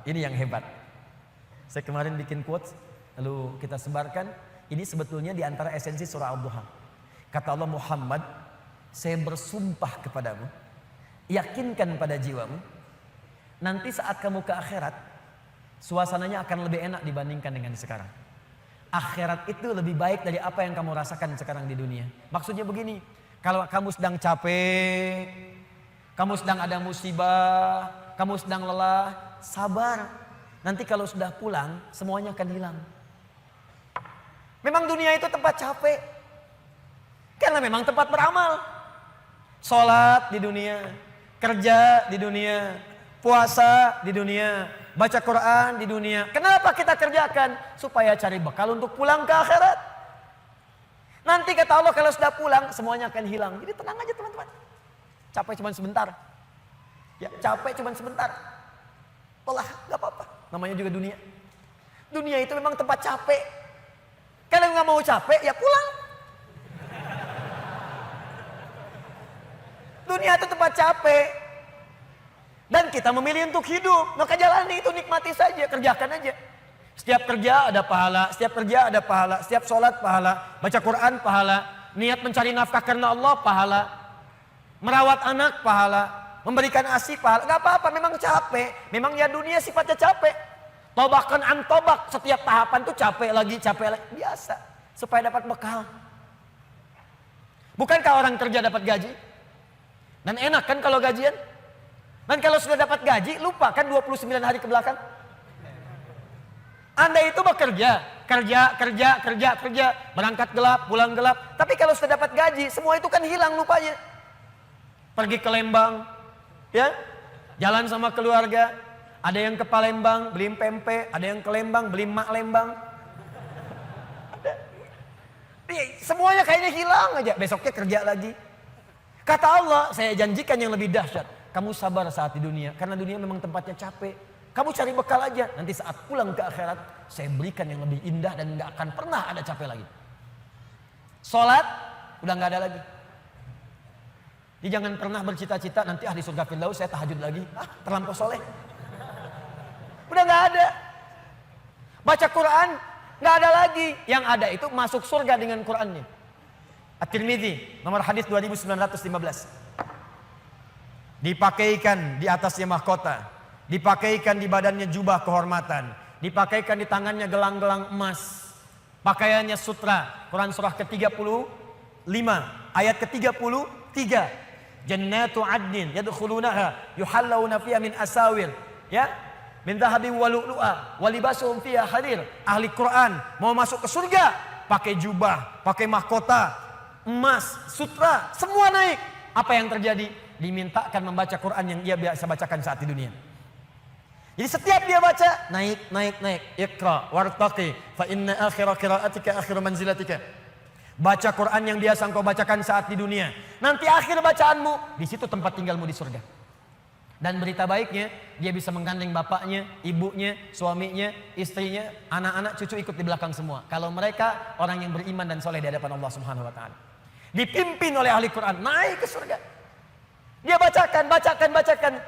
Ini yang hebat. Saya kemarin bikin quotes, lalu kita sebarkan. Ini sebetulnya di antara esensi surah Ad-Duha. Kata Allah, Muhammad, saya bersumpah kepadamu, yakinkan pada jiwamu, nanti saat kamu ke akhirat, suasananya akan lebih enak dibandingkan dengan sekarang. Akhirat itu lebih baik dari apa yang kamu rasakan sekarang di dunia. Maksudnya begini, kalau kamu sedang capek, kamu sedang ada musibah, kamu sedang lelah, sabar. Nanti kalau sudah pulang, semuanya akan hilang. Memang dunia itu tempat capek. Karena memang tempat beramal. Sholat di dunia, kerja di dunia, puasa di dunia, baca Quran di dunia. Kenapa kita kerjakan? Supaya cari bekal untuk pulang ke akhirat. Nanti kata Allah kalau sudah pulang, semuanya akan hilang. Jadi tenang aja teman-teman. Capek cuma sebentar. Ya, capek cuma sebentar. Lelah, gak apa-apa. Namanya juga dunia. Dunia itu memang tempat capek. Kalau nggak mau capek, ya pulang. Dunia itu tempat capek. Dan kita memilih untuk hidup. Maka jalani itu, nikmati saja, kerjakan aja. Setiap kerja ada pahala, setiap kerja ada pahala, setiap sholat pahala, baca Quran pahala, niat mencari nafkah karena Allah pahala, merawat anak pahala, memberikan ASI pahala. Gak apa-apa, memang capek. Memang ya dunia sifatnya capek. Tobakan an tobak, setiap tahapan tuh capek lagi, biasa. Supaya dapat bekal. Bukankah orang kerja dapat gaji? Dan enak kan kalau gajian? Dan kalau sudah dapat gaji, lupa kan 29 hari ke belakang? Anda itu bekerja, kerja, berangkat gelap, pulang gelap. Tapi kalau sudah dapat gaji, semua itu kan hilang lupanya. Pergi ke Lembang, ya, jalan sama keluarga. Ada yang ke Palembang beli pempek, ada yang ke Lembang beli mak Lembang. Ada. Semuanya kayaknya hilang aja. Besoknya kerja lagi. Kata Allah, saya janjikan yang lebih dahsyat. Kamu sabar saat di dunia, karena dunia memang tempatnya capek. Kamu cari bekal aja. Nanti saat pulang ke akhirat, saya berikan yang lebih indah dan nggak akan pernah ada capek lagi. Sholat udah nggak ada lagi. Jadi jangan pernah bercita-cita nanti di surga Firdaus saya tahajud lagi. Terlampau soleh. Udah nggak ada. Baca Quran nggak ada lagi. Yang ada itu masuk surga dengan Qurannya. At-Tirmidzi nomor hadis 2915. Dipakaikan di atasnya mahkota, dipakaikan di badannya jubah kehormatan, dipakaikan di tangannya gelang-gelang emas, pakaiannya sutra. Quran surah ke-35 ayat ke-33. Jannatu adnin yadkhulunaha yuhallawna fiha min asawir, ya, min dhahabin wa lu'lu'a wa libasuhum fiha harir. Ahli Quran mau masuk ke surga pakai jubah, pakai mahkota, emas, sutra, semua naik. Apa yang terjadi? Dimintakan membaca Quran yang ia biasa bacakan saat di dunia. Jadi setiap dia baca naik. Iqra wartaqi fa inna akhira qiraatika akhiru manzilatika. Baca Quran yang biasa engkau bacakan saat di dunia. Nanti akhir bacaanmu, di situ tempat tinggalmu di surga. Dan berita baiknya, dia bisa menggandeng bapaknya, ibunya, suaminya, istrinya, anak-anak, cucu ikut di belakang semua. Kalau mereka orang yang beriman dan soleh di hadapan Allah Subhanahu wa taala. Dipimpin oleh ahli Quran, naik ke surga. Dia bacakan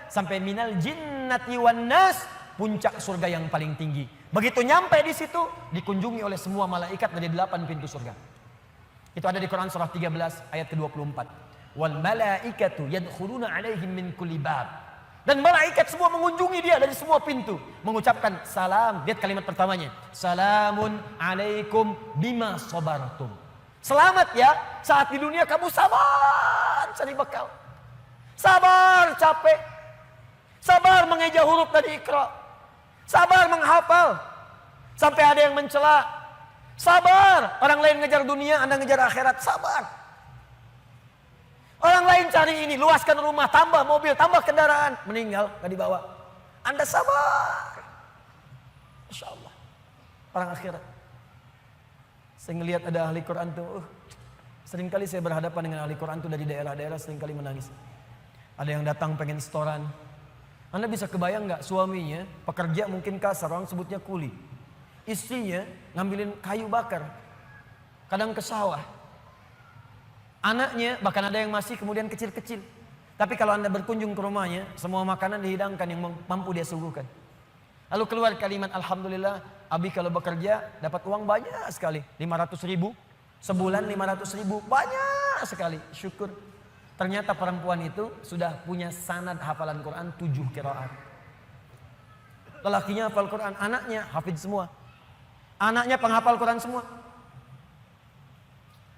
sampai minal jinnati wan nas, puncak surga yang paling tinggi. Begitu nyampe di situ, dikunjungi oleh semua malaikat dari 8 pintu surga. Itu ada di Quran surah 13 ayat ke-24. Wal malaikatu yadkhuluna alaihim min kulli bab. Dan malaikat semua mengunjungi dia dari semua pintu, mengucapkan salam. Lihat kalimat pertamanya, salamun alaikum bima sabartum. Selamat ya, saat di dunia kamu sabar cari bekal. Sabar capek. Sabar mengeja huruf dari Iqra. Sabar menghafal. Sampai ada yang mencela. Sabar, orang lain ngejar dunia, Anda ngejar akhirat, sabar. Orang lain cari ini, luaskan rumah, tambah mobil, tambah kendaraan, meninggal, gak dibawa. Anda sabar. Masya Allah, orang akhirat. Saya ngelihat ada ahli Quran tuh, seringkali saya berhadapan dengan ahli Quran tuh dari daerah-daerah, seringkali menangis. Ada yang datang pengen setoran. Anda bisa kebayang gak suaminya, pekerja mungkin kasar, orang sebutnya kuli. Istrinya ngambilin kayu bakar, kadang ke sawah. Anaknya bahkan ada yang masih kemudian kecil-kecil. Tapi kalau Anda berkunjung ke rumahnya, semua makanan dihidangkan yang mampu dia suguhkan. Lalu keluar kalimat alhamdulillah, Abi kalau bekerja dapat uang banyak sekali, 500.000. Sebulan 500.000, banyak sekali, syukur. Ternyata perempuan itu sudah punya sanad hafalan Quran 7 qiraat. Lelakinya hafal Quran, anaknya hafidz semua. Anaknya penghafal Quran semua.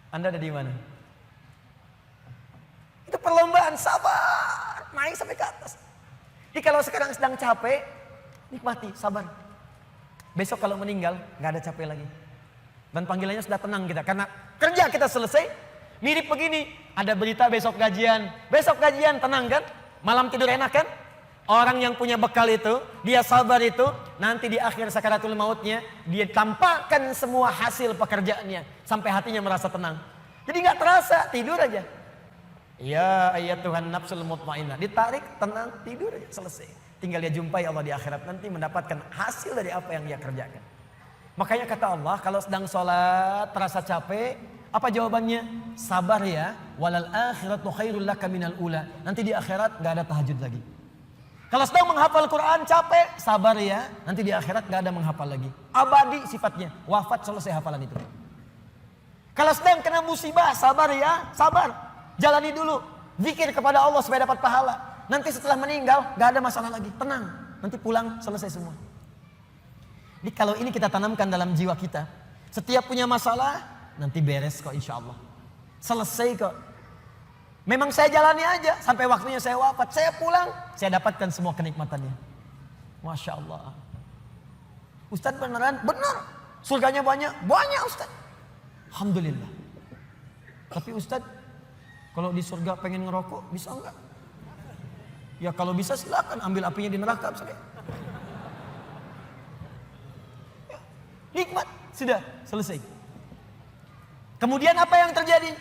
Anda ada di mana? Itu perlombaan, sabar, naik sampai ke atas. Jadi kalau sekarang sedang capek, nikmati, sabar. Besok kalau meninggal, nggak ada capek lagi. Dan panggilannya sudah tenang kita, karena kerja kita selesai. Mirip begini, ada berita besok gajian, tenang kan? Malam tidur enak kan? Orang yang punya bekal itu, dia sabar itu, nanti di akhir sakaratul mautnya, dia tampakkan semua hasil pekerjaannya, sampai hatinya merasa tenang. Jadi nggak terasa, tidur aja. Ya ayat Tuhan nafsul mutmainnah, ditarik, tenang, tidur aja, selesai. Tinggal dia jumpai Allah di akhirat nanti, mendapatkan hasil dari apa yang dia kerjakan. Makanya kata Allah, kalau sedang sholat terasa capek, apa jawabannya? Sabar ya, walal akhiratu khairul laka minal ula. Nanti di akhirat gak ada tahajud lagi. Kalau sedang menghafal Quran capek, sabar ya, nanti di akhirat gak ada menghafal lagi. Abadi sifatnya, wafat selesai hafalan itu. Kalau sedang kena musibah, sabar ya, sabar. Jalani dulu, zikir kepada Allah supaya dapat pahala. Nanti setelah meninggal gak ada masalah lagi, tenang. Nanti pulang selesai semua. Jadi kalau ini kita tanamkan dalam jiwa kita, setiap punya masalah, nanti beres kok insya Allah. Selesai kok. Memang saya jalani aja, sampai waktunya saya wafat, saya pulang, saya dapatkan semua kenikmatannya. Masya Allah. Ustadz beneran? Benar. Surganya banyak? Banyak Ustadz. Alhamdulillah. Tapi Ustadz, kalau di surga pengen ngerokok, bisa enggak? Ya kalau bisa silakan, ambil apinya di neraka misalnya. Nikmat, sudah selesai. Kemudian apa yang terjadi?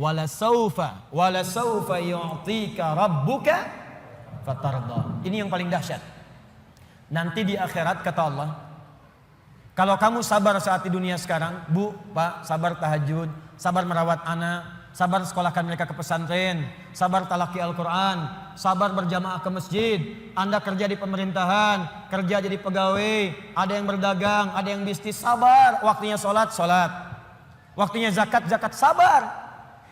Wala saufa yu'tika rabbuka fatarda. Ini yang paling dahsyat. Nanti di akhirat kata Allah, kalau kamu sabar saat di dunia sekarang, Bu, Pak, sabar tahajud, sabar merawat anak, sabar sekolahkan mereka ke pesantren, sabar talaki Al-Quran, sabar berjamaah ke masjid, Anda kerja di pemerintahan, kerja jadi pegawai, ada yang berdagang, ada yang bisnis, sabar. Waktunya sholat, waktunya zakat, sabar.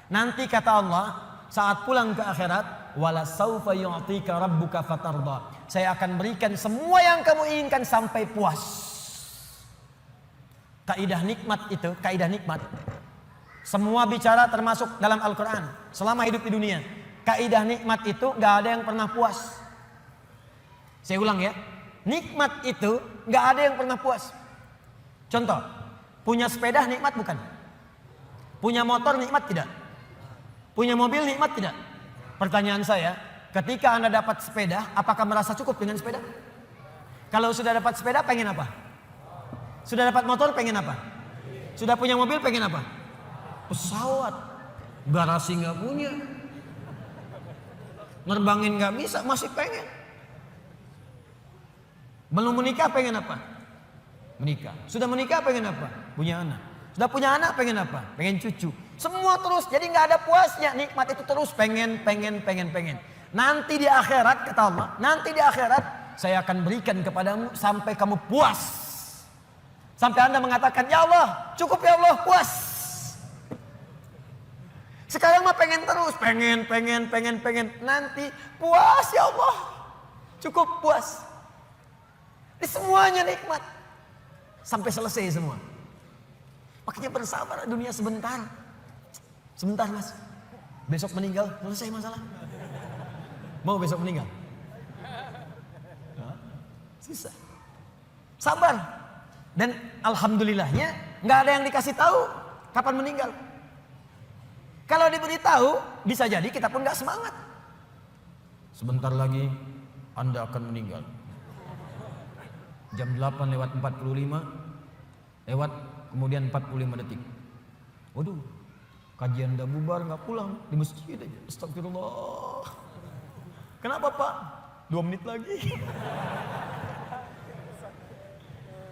Nanti kata Allah, saat pulang ke akhirat, wala saufa yu'tika rabbuka fatarda. Saya akan berikan semua yang kamu inginkan sampai puas. Kaidah nikmat itu, kaidah nikmat. Semua bicara termasuk dalam Al-Quran. Selama hidup di dunia, kaidah nikmat itu gak ada yang pernah puas. Saya ulang ya, nikmat itu gak ada yang pernah puas. Contoh, punya sepeda nikmat bukan? Punya motor nikmat tidak? Punya mobil nikmat tidak? Pertanyaan saya, ketika Anda dapat sepeda, apakah merasa cukup dengan sepeda? Kalau sudah dapat sepeda, pengen apa? Sudah dapat motor, pengen apa? Sudah punya mobil, pengen apa? Pesawat. Garasi gak punya, nerbangin gak bisa, masih pengen. Belum menikah, pengen apa? Menikah. Sudah menikah, pengen apa? Punya anak. Sudah punya anak, pengen apa? Pengen cucu. Semua terus, jadi gak ada puasnya. Nikmat itu terus pengen. Nanti di akhirat, kata Allah, nanti di akhirat saya akan berikan kepadamu sampai kamu puas. Sampai Anda mengatakan, ya Allah, cukup ya Allah, puas. Sekarang mah pengen terus, pengen. Nanti puas ya Allah, cukup puas. Ini semuanya nikmat. Sampai selesai semua. Makanya bersabar, dunia sebentar. Sebentar mas, besok meninggal, selesai masalah. Mau besok meninggal? Susah. Sabar. Dan alhamdulillahnya nggak ada yang dikasih tahu kapan meninggal. Kalau diberitahu, bisa jadi kita pun nggak semangat. Sebentar lagi Anda akan meninggal. Jam 8:45, kemudian 45 detik. Waduh, kajian udah bubar, nggak pulang di masjid aja. Astagfirullah. Kenapa Pak? 2 menit lagi.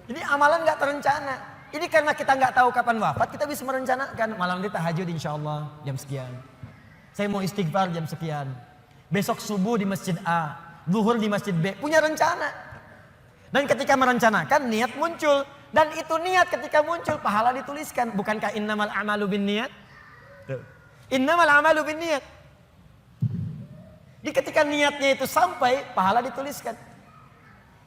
Jadi amalan nggak terencana. Ini karena kita nggak tahu kapan wafat, kita bisa merencanakan. Malam ini tahajud insya Allah jam sekian. Saya mau istighfar jam sekian. Besok subuh di masjid A, zuhur di masjid B. Punya rencana. Dan ketika merencanakan, niat muncul. Dan itu niat ketika muncul, pahala dituliskan. Bukankah innamal a'malu binniyat? Innamal a'malu binniyat. Di ketika niatnya itu sampai, pahala dituliskan.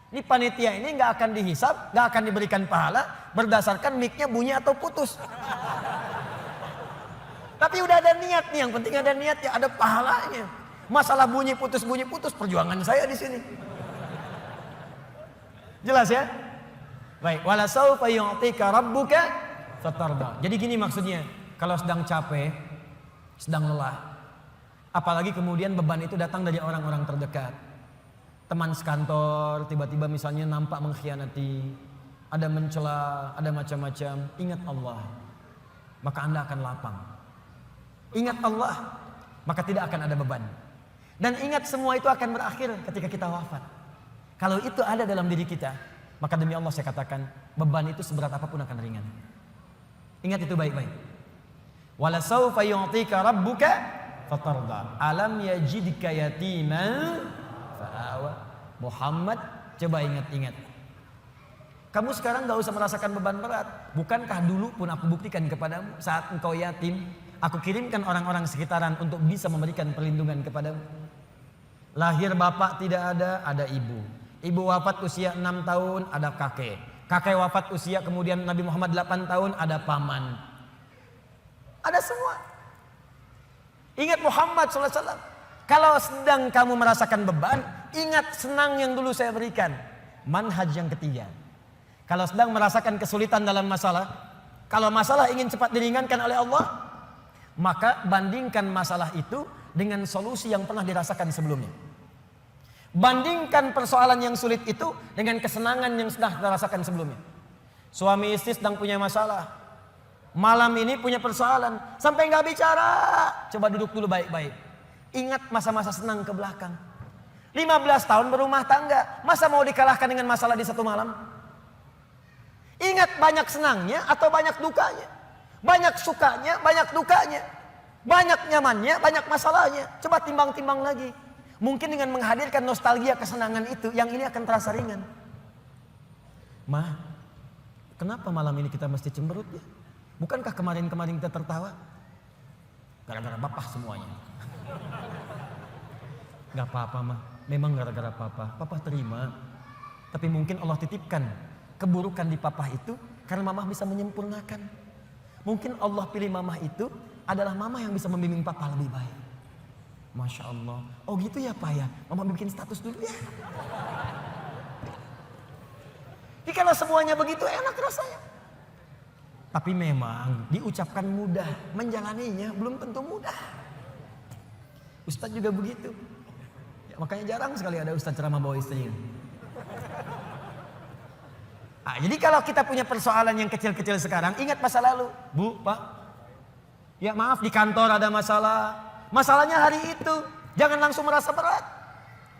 Ini panitia ini nggak akan dihisab, nggak akan diberikan pahala berdasarkan mic-nya bunyi atau putus. Tapi udah ada niat nih, yang penting ada niatnya, ada pahalanya. Masalah bunyi putus perjuangan saya di sini. Jelas ya? Baik, wala saufa yu'tika rabbuka fatarda. Jadi gini maksudnya, kalau sedang capek, sedang lelah, apalagi kemudian beban itu datang dari orang-orang terdekat. Teman sekantor tiba-tiba misalnya nampak mengkhianati, ada mencela, ada macam-macam. Ingat Allah, maka Anda akan lapang. Ingat Allah, maka tidak akan ada beban. Dan ingat semua itu akan berakhir ketika kita wafat. Kalau itu ada dalam diri kita, maka demi Allah saya katakan, beban itu seberat apapun akan ringan. Ingat itu baik-baik. Wala saufa yu'tika rabbuka fatarda. Alam yajidka yatiman fa'awa. Muhammad, coba ingat-ingat. Kamu sekarang gak usah merasakan beban berat. Bukankah dulu pun aku buktikan kepadamu saat engkau yatim, aku kirimkan orang-orang sekitaran untuk bisa memberikan perlindungan kepadamu. Lahir bapak tidak ada ibu. Ibu wafat usia 6 tahun, ada kakek. Kakek wafat usia kemudian Nabi Muhammad 8 tahun, ada paman. Ada semua. Ingat Muhammad SAW. Kalau sedang kamu merasakan beban, ingat senang yang dulu saya berikan. Manhaj yang ketiga. Kalau sedang merasakan kesulitan dalam masalah, kalau masalah ingin cepat diringankan oleh Allah, maka bandingkan masalah itu dengan solusi yang pernah dirasakan sebelumnya. Bandingkan persoalan yang sulit itu dengan kesenangan yang sudah dirasakan sebelumnya. Suami istri sedang punya masalah, malam ini punya persoalan, sampai nggak bicara. Coba duduk dulu baik-baik. Ingat masa-masa senang ke belakang. 15 tahun berumah tangga, masa mau dikalahkan dengan masalah di satu malam? Ingat banyak senangnya atau banyak dukanya, banyak sukanya, banyak dukanya, banyak nyamannya, banyak masalahnya. Coba timbang-timbang lagi. Mungkin dengan menghadirkan nostalgia kesenangan itu, yang ini akan terasa ringan. Ma, kenapa malam ini kita mesti cemberut ya? Bukankah kemarin-kemarin kita tertawa? Gara-gara bapak semuanya. Gak apa-apa mah, memang gara-gara papa. Papa terima. Tapi mungkin Allah titipkan keburukan di papa itu karena mamah bisa menyempurnakan. Mungkin Allah pilih mamah itu adalah mamah yang bisa membimbing papa lebih baik. Masya Allah. Oh gitu ya Pak ya. Mama bikin status dulu ya. Jadi kalau semuanya begitu enak rasanya. Tapi memang diucapkan mudah, menjalaninya belum tentu mudah. Ustadz juga begitu. Ya, makanya jarang sekali ada ustadz ceramah bawa istrinya. Jadi kalau kita punya persoalan yang kecil-kecil sekarang, ingat masa lalu. Bu, Pak. Ya maaf di kantor ada masalah. Masalahnya hari itu, jangan langsung merasa berat.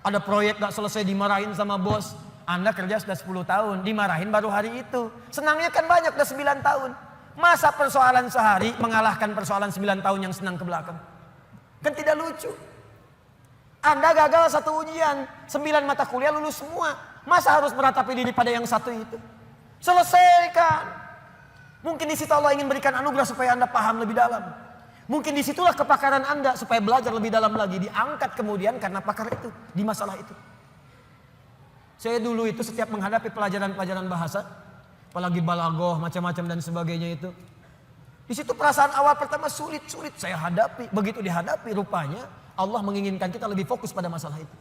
Ada proyek gak selesai dimarahin sama bos. Anda kerja sudah 10 tahun, dimarahin baru hari itu. Senangnya kan banyak, udah 9 tahun. Masa persoalan sehari mengalahkan persoalan 9 tahun yang senang ke belakang? Kan tidak lucu. Anda gagal satu ujian, 9 mata kuliah lulus semua. Masa harus meratapi diri pada yang satu itu? Selesaikan. Mungkin di situ Allah ingin berikan anugerah supaya Anda paham lebih dalam. Mungkin disitulah kepakaran Anda supaya belajar lebih dalam lagi. Diangkat kemudian karena pakar itu, di masalah itu. Saya dulu itu setiap menghadapi pelajaran-pelajaran bahasa, apalagi balaghah, macam-macam dan sebagainya itu. Di situ perasaan awal pertama sulit saya hadapi. Begitu dihadapi rupanya Allah menginginkan kita lebih fokus pada masalah itu.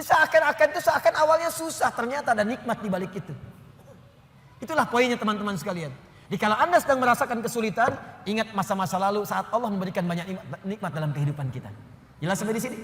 Seakan awalnya susah, ternyata ada nikmat di balik itu. Itulah poinnya teman-teman sekalian. Jadi kalau Anda sedang merasakan kesulitan, ingat masa-masa lalu saat Allah memberikan banyak nikmat dalam kehidupan kita. Jelas sampai di sini?